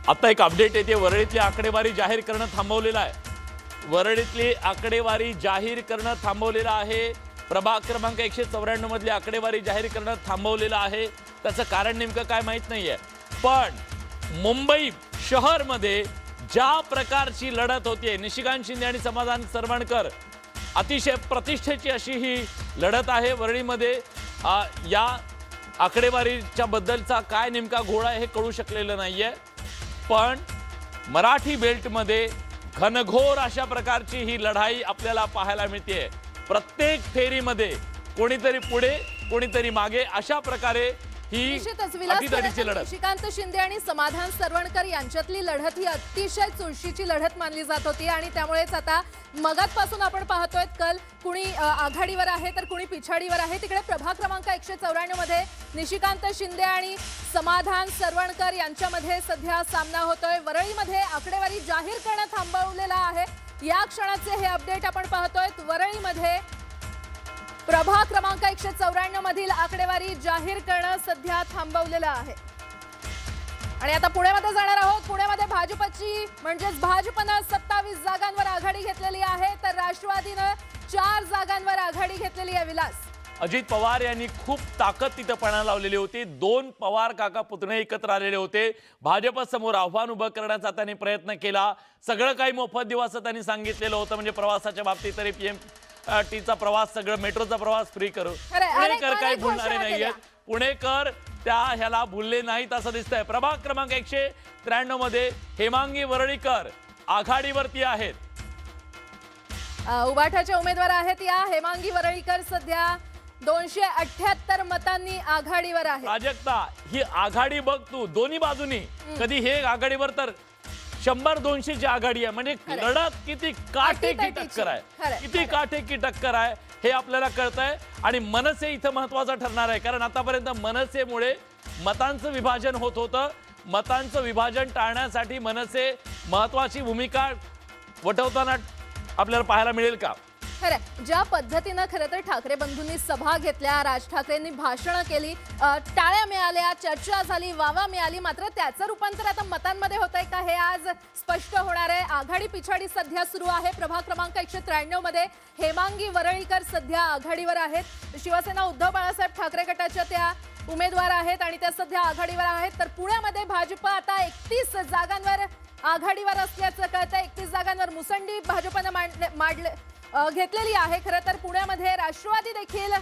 आता एक अपडेट येते, वरळीतली आकडेवारी जाहीर करणं थांबवलेलं आहे। वरळीतली आकडेवारी जाहीर करणं थांबवलेलं आहे। प्रभाग क्रमांक 194 मधली आकडेवारी जाहीर करणं थांबवलेलं आहे। त्याचं कारण नेमकं काय माहित नाहीये, पण मुंबई शहर मध्ये ज्या प्रकारची लढत होतीये, निशिकांत शिंदे आणि समाधान सरवणकर, अतिशय प्रतिष्ठेची अशी ही लढत आहे वरळीमध्ये। या आकडेवारीच्या बद्दलचा काय नेमका घोळा आहे हे कळू शकलेलं नाहीये, पण मराठी बेल्ट मध्ये घनघोर अशा प्रकारची ही लढाई आपल्याला पाहायला मिळते। प्रत्येक फेरीमध्ये कोणीतरी पुढे कोणीतरी मागे अशा प्रकारे ही अटीतटीची लढत। निशिकांत शिंदे आणि समाधान सरवणकर यांच्यातली लढत ही अतिशय चुरशीची लढत मानली जात होती आणि त्यामुळेच आता मगातपासून आपण पाहतोय कल कुणी आघाडीवर आहे तर कुणी पिछाडीवर आहे। तिकडे प्रभाग क्रमांक 194 मध्ये निशिकांत शिंदे आणि समाधान सरवणकर यांच्यामध्ये सध्या सामना होतोय। वरळीमध्ये आकडेवारी जाहीर करणं थांबवलेला आहे। या क्षणाचे हे अपडेट आपण पाहतोय। वरळीमध्ये प्रभाग क्रमांक 194 मधील आकडेवारी जाहीर करणं सध्या थांबवलेलं आहे। आणि आता पुण्यामध्ये जाणार आहोत। पुण्यामध्ये भाजपची म्हणजेच भाजपनं 27 जागांवर आघाडी घेतलेली आहे तर राष्ट्रवादीनं 4 जागांवर आघाडी घेतलेली आहे। विलास, अजित पवार यांनी खूप ताकद तिथं पणाला लावलेली होती। 2 पवार काका पुतणे एकत्र आलेले होते। भाजप समोर आव्हान उभं करण्याचा त्यांनी प्रयत्न केला। सगळं काही मोफत देऊ असं त्यांनी सांगितलेलं होतं, म्हणजे प्रवासाच्या बाबतीत तरी टीचा प्रवास, सगळं मेट्रोचा प्रवास फ्री करू। पुणेकर काही भुलणारे नाहीयेत, पुणेकर त्या ह्याला भुलले नाहीत असं दिसतंय। प्रभाग क्रमांक 193 मध्ये हेमांगी वरळीकर आघाडीवरती आहेत। उबाठाच्या उमेदवार आहेत या हेमांगी वरळीकर सध्या 278 मतांनी आघाडीवर आहे। प्राजक्ता, ही आघाडी बघ तू, दोन्ही बाजूनी कधी हे आघाडीवर तर 100-200 ची आघाडी आहे, म्हणजे लढत किती काटेकी टक्कर आहे, किती काटेकी टक्कर आहे हे आपल्याला कळतंय। आणि मनसे इथं महत्त्वाचा ठरणार आहे, कारण आतापर्यंत मनसेमुळे मतांचं विभाजन होत होतं। मतांचं विभाजन टाळण्यासाठी मनसे महत्त्वाची भूमिका वठवताना आपल्याला पाहायला मिळेल का? खरं, ज्या पद्धतीनं खरं तर ठाकरे बंधूंनी सभा घेतल्या, राज ठाकरेंनी भाषणं केली, टाळ्या मिळाल्या, चर्चा झाली, वावा मिळाली, मात्र त्याचं रूपांतर आता मतांमध्ये होतंय का हे आज स्पष्ट होणार आहे। आघाडी पिछाडी सध्या सुरू आहे। प्रभाग क्रमांक 193 मध्ये हेमांगी वरळीकर सध्या आघाडीवर आहेत। शिवसेना उद्धव बाळासाहेब ठाकरे गटाच्या त्या उमेदवार आहेत आणि त्या सध्या आघाडीवर आहेत। तर पुण्यामध्ये भाजप आता 31 जागांवर आघाडीवर असल्याचं कळतंय। 31 जागांवर मुसंडी भाजपनं घेतलेली आहे। खरं तर पुण्यामध्ये राष्ट्रवादी देखील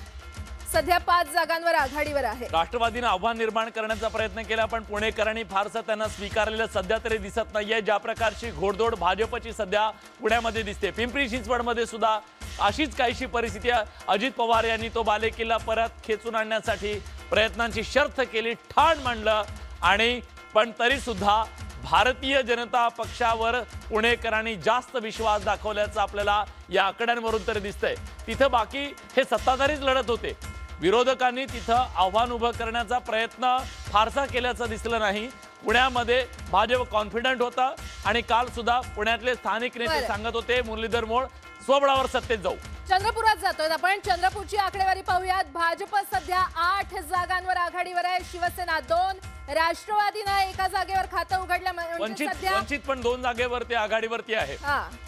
सध्या 5 जागांवर आघाडीवर आहे। राष्ट्रवादीने आव्हान निर्माण करण्याचा प्रयत्न केला, पण पुणेकरांनी फारसं त्यांना स्वीकारलेलं सध्या तरी दिसत नाहीये। ज्या प्रकारची घोडदौड भाजपची सध्या पुण्यामध्ये दिसते, पिंपरी चिंचवडमध्ये सुद्धा अशीच काहीशी परिस्थिती आहे। अजित पवार यांनी तो बालेकिल्ला परत खेचून आणण्यासाठी प्रयत्नांची शर्थ केली, ठाण मांडलं, आणि पण तरी सुद्धा भारतीय जनता पक्षावर पुणेकरांनी जास्त विश्वास दाखवल्याचं आपल्याला या आकड्यांवरून तरी दिसतंय। तिथं बाकी हे सत्ताधारीच लढत होते, विरोधकांनी तिथं आव्हान उभं करण्याचा प्रयत्न फारसा केल्याचं दिसलं नाही। पुण्यामध्ये भाजप कॉन्फिडंट होता आणि काल सुद्धा पुण्यातले स्थानिक नेते सांगत होते मुरलीधर मोहोळ स्वबळावर सत्तेत जाऊ। चंद्रपुरात जातोय आपण, चंद्रपूरची आकडेवारी पाहूयात। भाजप सध्या 8 जागांवर आघाडीवर आहे, शिवसेना 2, राष्ट्रवादीनं 1 जागेवर खातं उघडलं, वंचित पण 2 जागेवरती आघाडीवरती आहे।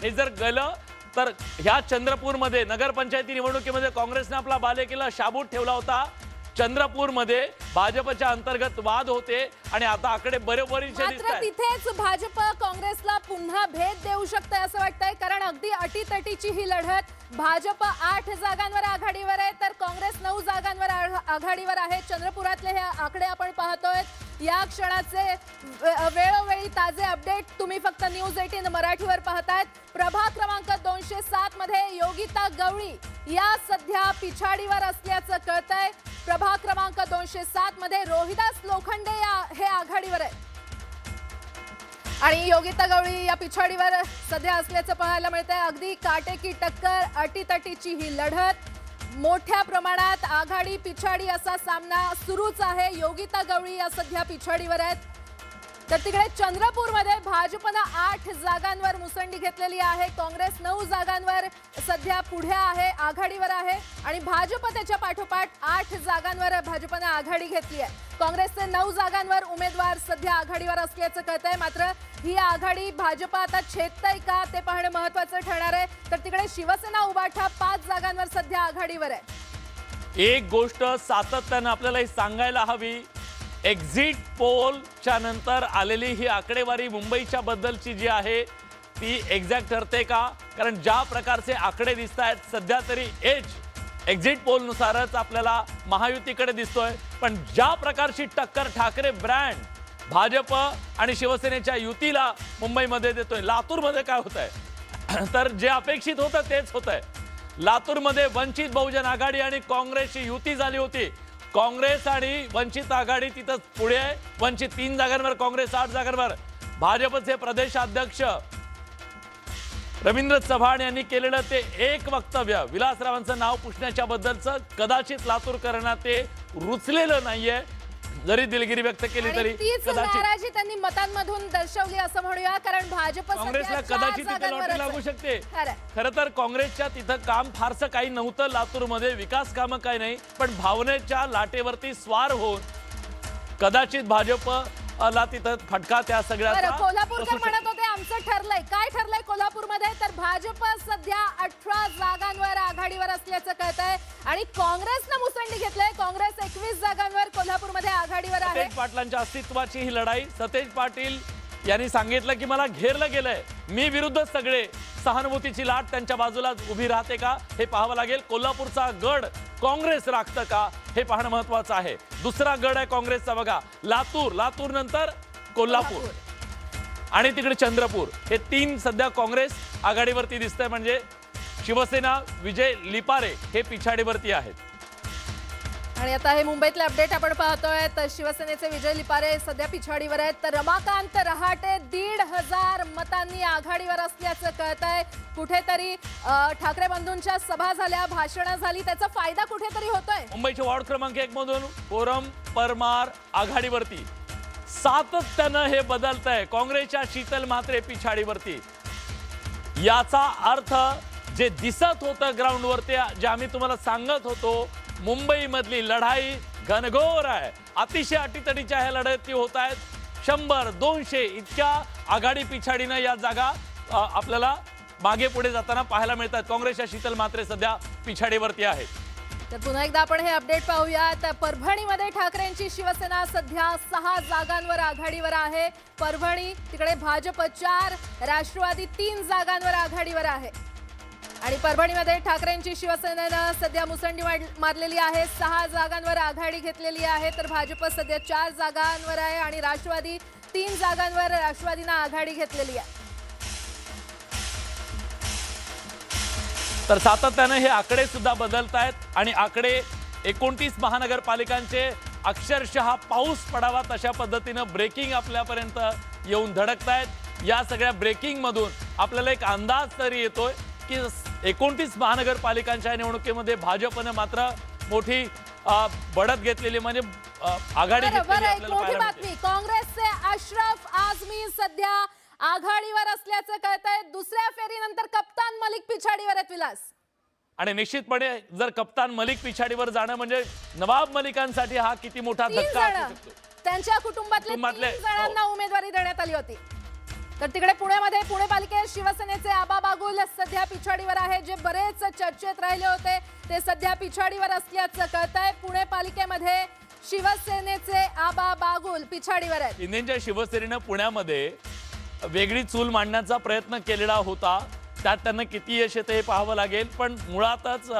हे जर गेलं तर ह्या चंद्रपूरमध्ये नगरपंचायती निवडणुकीमध्ये काँग्रेसने आपला बालेकिल्ला शाबूत ठेवला होता। चंद्रपूरमध्ये भाजपच्या अंतर्गत वाद होते आणि आता आकडे बरोबरीचे दिसतात। तिथेच भाजप काँग्रेसला पुन्हा भेद देऊ शकते असं वाटतंय, कारण अगदी अटीतटीची ही लढत। भाजप 8 जागांवर आघाडीवर आहे तर काँग्रेस 9 जागांवर आघाडीवर आहे। चंद्रपुरातले हे आकडे आपण पाहतोय। या क्षणाचे वेळोवेळी ताजे अपडेट तुम्ही फक्त न्यूज 18 मराठीवर पाहतायत। प्रभाग क्रमांक 207 मध्ये योगिता गवळी या सध्या पिछाडीवर असल्याचं कळतंय। प्रभाग क्रमांक 207 मध्ये रोहिदास लोखंडे हे आघाडीवर आहे आणि योगिता गवळी या पिछाडीवर सध्या असल्याचं पाहायला मिळतंय। अगदी काटेकी टक्कर, अटीतटीची ही लढत, मोठ्या प्रमाणात आघाडी पिछाडी असा सामना सुरूच आहे। योगिता गवळी या सध्या पिछाडीवर आहेत। तर तिकडे चंद्रपूरमध्ये भाजपनं 8 जागांवर मुसंडी घेतलेली आहे. काँग्रेस 9 जागांवर सध्या पुढे आहे, आघाडीवर आहे आणि भाजप त्याच्या पाठोपाठ 8 जागांवर भाजपनं आघाडी घेतली आहे. काँग्रेसचे 9 जागांवर उमेदवार सध्या आघाडीवर असल्याचं कळतंय. मात्र ही आघाडी भाजप आता छेदतंय का ते पाहणं महत्त्वाचं ठरणार आहे. तर तिकडे शिवसेना उभाठा 5 जागांवर सध्या आघाडीवर आहे. एक गोष्ट सातत्यानं आपल्याला ही सांगायला हवी, एक्झिट पोलच्या नंतर आलेली ही आकडेवारी मुंबईच्या बद्दलची जी आहे ती एक्झॅक्ट ठरते का? कारण ज्या प्रकारचे आकडे दिसत आहेत सध्या तरी एक्झिट पोलनुसारच आपल्याला महायुतीकडे दिसतोय. पण ज्या प्रकारची टक्कर ठाकरे ब्रँड भाजप आणि शिवसेनेच्या युतीला मुंबईमध्ये देतोय, लातूरमध्ये काय होत आहे तर जे अपेक्षित होतं तेच होत आहे. लातूरमध्ये वंचित बहुजन आघाडी आणि काँग्रेसची युती झाली होती. काँग्रेस आणि वंचित आघाडी तिथं पुढे आहे. वंचित 3 जागांवर, काँग्रेस 8 जागांवर. भाजपचे प्रदेशाध्यक्ष रवींद्र चव्हाण यांनी केलेलं ते एक वक्तव्य विलासरावांचं नाव पुसण्याच्या बद्दलचं कदाचित लातूरकरांना ते रुचलेलं नाहीये. जरी दिलगिरी व्यक्त केली तरी तीच नाराजी त्यांनी मतांमधून दर्शवली असं म्हणूया. कारण भाजप काँग्रेसला कदाचित तिथे लॉटरी लागू शकते. खरं तर काँग्रेसच्या तिथं काम फारसं काही नव्हतं लातूरमध्ये, विकास कामं काही नाही. पण भावनेच्या लाटेवरती स्वार होऊन कदाचित भाजपला तिथं फटका त्या सगळ्याचा. कोल्हापूरकर म्हणत होते आमचं ठरलंय. काय ठरलंय कोल्हापूरमध्ये? तर भाजप सध्या 18 जागांवर आघाडीवर असल्याचं कळतंय आणि काँग्रेसनं मुसंडी घेतलंय. काँग्रेस 21 जागांवर कोल्हापूरमध्ये आघाडीवर आहे. सतेज पाटलांच्या अस्तित्वाची ही लढाई. सतेज पाटील यांनी सांगितलं की मला घेरलं गेलंय, मी विरुद्ध सगळे. सहानुभूतीची लाट त्यांच्या बाजूला उभी राहते का हे पाहावं लागेल. कोल्हापूरचा गड काँग्रेस राखतं का हे पाहणं महत्वाचं आहे. दुसरा गड आहे काँग्रेसचा बघा, लातूर नंतर कोल्हापूर आणि तिकडे चंद्रपूर. हे 3 सध्या काँग्रेस आघाडीवरती दिसतंय. म्हणजे शिवसेना विजय लिपारे हे पिछाडीवरती आहेत. आणि आता हे मुंबईतले अपडेट आपण पाहतोय. तर शिवसेनेचे विजय लिपारे सध्या पिछाडीवर आहेत. तर रमाकांत रहाटे 1,500 मतांनी आघाडीवर असल्याचं कळतंय. कुठेतरी ठाकरे बंधूंच्या सभा झाल्या, भाषणं झाली, त्याचा फायदा कुठेतरी होतोय. मुंबईच्या वॉर्ड क्रमांक 1 मधून फोरम परमार आघाडीवरती. सातत्यानं हे बदलतंय. काँग्रेसच्या शीतल म्हात्रे पिछाडीवरती. याचा अर्थ जे दिसत होतं ग्राउंडवरती, जे आम्ही तुम्हाला सांगत होतो, मुंबईमधली लढाई घनघोर आहे. अतिशय अटीतटीच्या ह्या लढती होत आहेत. 100-200 इतक्या आघाडी पिछाडीनं या जागा आपल्याला मागे पुढे जाताना पाहायला मिळतात. काँग्रेसच्या शीतल म्हात्रे सध्या पिछाडीवरती आहेत. तर पुन्हा एकदा आपण हे अपडेट पाहूयात. परभणीमध्ये ठाकरेंची शिवसेना सध्या 6 जागांवर आघाडीवर आहे. परभणी, तिकडे भाजप 4, राष्ट्रवादी 3 जागांवर आघाडीवर आहे. आणि परभणीमध्ये ठाकरेंची शिवसेनेनं सध्या मुसंडी मारलेली आहे. 6 जागांवर आघाडी घेतलेली आहे. तर भाजप सध्या 4 जागांवर आहे आणि राष्ट्रवादी 3 जागांवर राष्ट्रवादीनं आघाडी घेतलेली आहे. तर सातत्यानं हे आकडे सुद्धा बदलत आहेत आणि आकडे 29 महानगरपालिकांचे अक्षरशः पाऊस पडावा तशा पद्धतीनं ब्रेकिंग आपल्यापर्यंत येऊन धडकत आहेत. या सगळ्या ब्रेकिंग मधून आपल्याला एक अंदाज तरी येतोय की 29 महानगरपालिकांच्या निवडणुकीमध्ये भाजपनं मात्र मोठी बढत घेतलेली, म्हणजे आघाडी घेतलेली आपल्याला मोठी बातमी. काँग्रेसचे अशरफ आझमी सध्या आघाडीवर असल्याचं कळतंय. दुसऱ्या फेरीनंतर कप्तान मलिक पिछाडीवर आहेत विलास. आणि निश्चितपणे जर कप्तान मलिक पिछाडीवर जाणं म्हणजे नवाब मलिकांसाठी हा किती मोठा धक्का असू शकतो. त्यांच्या कुटुंबातले 3 जणांना उमेदवारी देण्यात आली होती. तर तिकडे पुण्यामध्ये पुणे पालिकेत शिवसेनेचे आबा बागुल सध्या पिछाडीवर आहे. जे बरेच चर्चेत राहिले होते ते सध्या पिछाडीवर असल्याचं कळतंय. पुणे पालिकेमध्ये शिवसेनेचे आबा बागुल पिछाडीवर आहेत. शिंदेच्या शिवसेनेनं पुण्यामध्ये वेगळी चूल मांडण्याचा प्रयत्न केलेला होता. त्यात त्यांना किती यश येतं हे पाहावं लागेल. पण मुळातच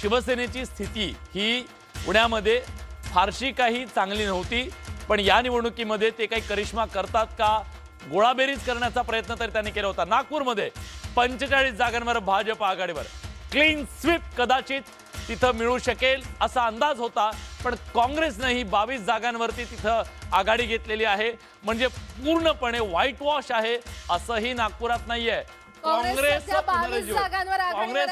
शिवसेनेची स्थिती ही पुण्यामध्ये फारशी काही चांगली नव्हती. पण या निवडणुकीमध्ये ते काही करिश्मा करतात का, गोळाबेरीज करण्याचा प्रयत्न तरी त्यांनी केला होता. नागपूरमध्ये 45 जागांवर भाजप आघाडीवर. क्लीन स्वीप कदाचित तिथं मिळू शकेल असा अंदाज होता. पण काँग्रेसनं ही 22 जागांवरती तिथं आघाडी घेतलेली आहे. म्हणजे पूर्णपणे व्हाईट वॉश आहे असंही नागपुरात नाहीये. काँग्रेस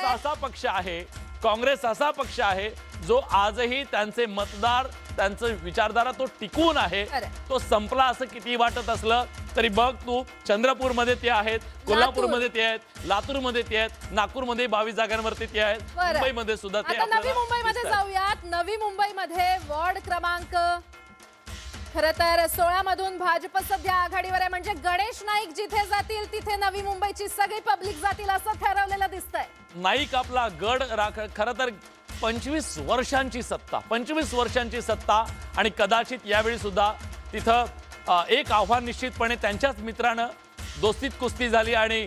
असा पक्ष आहे काँग्रेस असा पक्ष आहे जो आजही त्यांचे मतदार, त्यांचं विचारधारा तो टिकून आहे. खरं. तो संपला असं किती वाटत असलं तरी बघ तू, चंद्रपूरमध्ये ते आहेत, कोल्हापूरमध्ये ते आहेत, लातूरमध्ये ते आहेत, नागपूरमध्ये 22 जागांवरती ते आहेत, बरं. मुंबईमध्ये सुद्धा ते आता नवी आपल्याला मुंबईमध्ये दिसतात. जाऊयात. नवी मुंबईमध्ये वॉर्ड क्रमांक खरं तर 16 मधून भाजप सध्या आघाडीवर आहे. म्हणजे गणेश नाईक जिथे जातील तिथे नवी मुंबईची सगळी पब्लिक जातील असं ठरवलेलं दिसतंय. नाईक आपला गड खरं तर 25 वर्षांची सत्ता, 25 वर्षांची सत्ता, आणि कदाचित यावेळी सुद्धा तिथं एक आव्हान निश्चितपणे त्यांच्याच मित्रानं दोस्तीत कुस्ती झाली आणि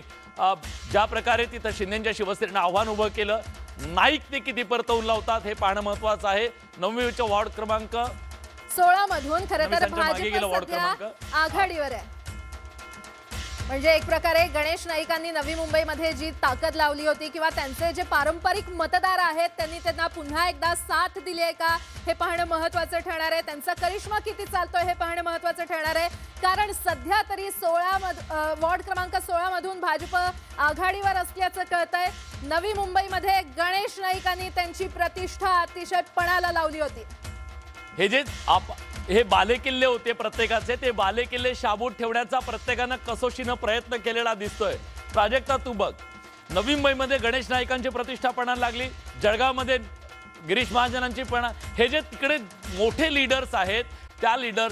ज्या प्रकारे तिथं शिंदेच्या शिवसेनेनं आव्हान उभं केलं, नाईक ते किती परतवून लावतात हे पाहणं महत्वाचं आहे. नववीच्या वॉर्ड क्रमांक 16 मधून खरं तर नवीसांच्या मागे गेलं भाजप वॉर्ड सध्या क्रमांक. आघाडीवर आहे. म्हणजे एक प्रकारे गणेश नाईकांनी नवी मुंबईमध्ये जी ताकद लावली होती किंवा त्यांचे जे पारंपरिक मतदार आहेत त्यांनी त्यांना पुन्हा एकदा साथ दिली आहे का हे पाहणं महत्वाचं ठरणार आहे. त्यांचा करिश्मा किती चालतोय हे पाहणं महत्वाचं ठरणार आहे. कारण सध्या तरी वॉर्ड क्रमांक 16 मधून भाजप आघाडीवर असल्याचं कळतंय. नवी मुंबईमध्ये गणेश नाईकांनी त्यांची प्रतिष्ठा अतिशय पणाला लावली होती. हे बालेकिल्ले होते प्रत्येकाचे, ते बालेकिल्ले शाबूत ठेवण्याचा प्रत्येकानं कसोशीनं प्रयत्न केलेला दिसतोय. प्राजक्ता तू बघ, नवी मुंबईमध्ये गणेश नाईकांची प्रतिष्ठा पणाला लागली, जळगावमध्ये गिरीश महाजनांची पण, हे जे तिकडे मोठे लीडर्स आहेत त्या लीडर्स